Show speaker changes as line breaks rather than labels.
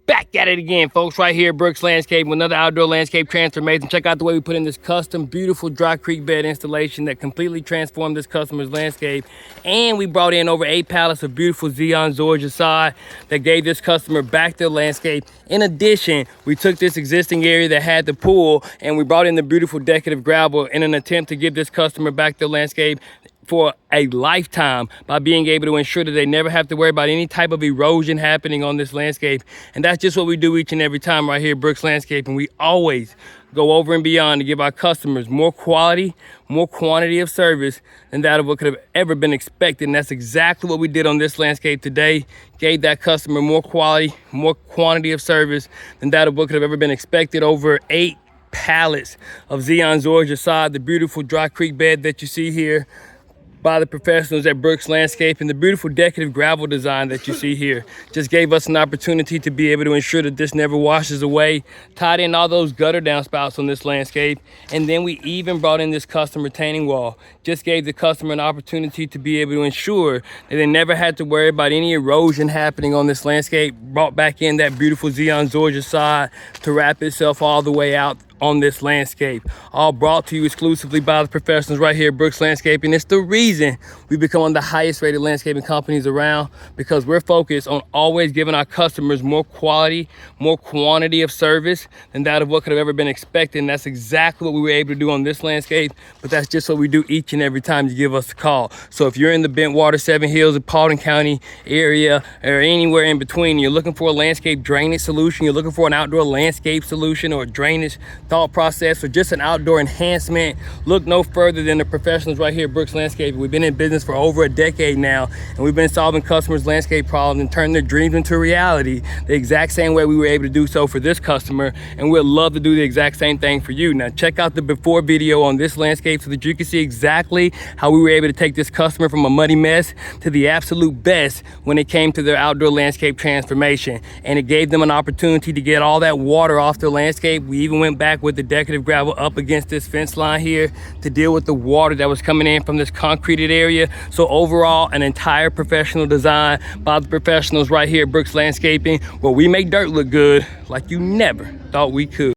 Back at it again, folks, right here at Brooks Landscape with another outdoor landscape transformation. Check out the way we put in this custom, beautiful dry creek bed installation that completely transformed this customer's landscape. And we brought in over 8 pallets of beautiful Zeon Zoysia sod that gave this customer back their landscape. In addition, we took this existing area that had the pool and we brought in the beautiful decorative gravel in an attempt to give this customer back their landscape for a lifetime by being able to ensure that they never have to worry about any type of erosion happening on this landscape. And that's just what we do each and every time right here at Brooks Landscape. And we always go over and beyond to give our customers more quality, more quantity of service than that of what could have ever been expected. And that's exactly what we did on this landscape today. Gave that customer more quality, more quantity of service than that of what could have ever been expected. Over 8 pallets of Zeon Zoysia sod, the beautiful dry creek bed that you see here by the professionals at Brooks Landscape, and the beautiful decorative gravel design that you see here just gave us an opportunity to be able to ensure that this never washes away. Tied in all those gutter downspouts on this landscape, and then we even brought in this custom retaining wall. Just gave the customer an opportunity to be able to ensure that they never had to worry about any erosion happening on this landscape. Brought back in that beautiful Zeon Zoysia sod to wrap itself all the way out on this landscape, all brought to you exclusively by the professionals right here at Brooks Landscaping. It's the reason we become one of the highest rated landscaping companies around, because we're focused on always giving our customers more quality, more quantity of service than that of what could have ever been expected. And that's exactly what we were able to do on this landscape, but that's just what we do each and every time you give us a call. So if you're in the Bentwater, Seven Hills, or Paulding County area, or anywhere in between, you're looking for a landscape drainage solution, you're looking for an outdoor landscape solution or a drainage thought process, or just an outdoor enhancement, look no further than the professionals right here at Brooks Landscape. We've been in business for over a decade now, and we've been solving customers' landscape problems and turning their dreams into reality the exact same way we were able to do so for this customer, and we'd love to do the exact same thing for you. Now check out the before video on this landscape so that you can see exactly how we were able to take this customer from a muddy mess to the absolute best when it came to their outdoor landscape transformation. And it gave them an opportunity to get all that water off their landscape. We even went back with the decorative gravel up against this fence line here to deal with the water that was coming in from this concreted area. So overall, an entire professional design by the professionals right here at Brooks Landscaping, where we make dirt look good like you never thought we could.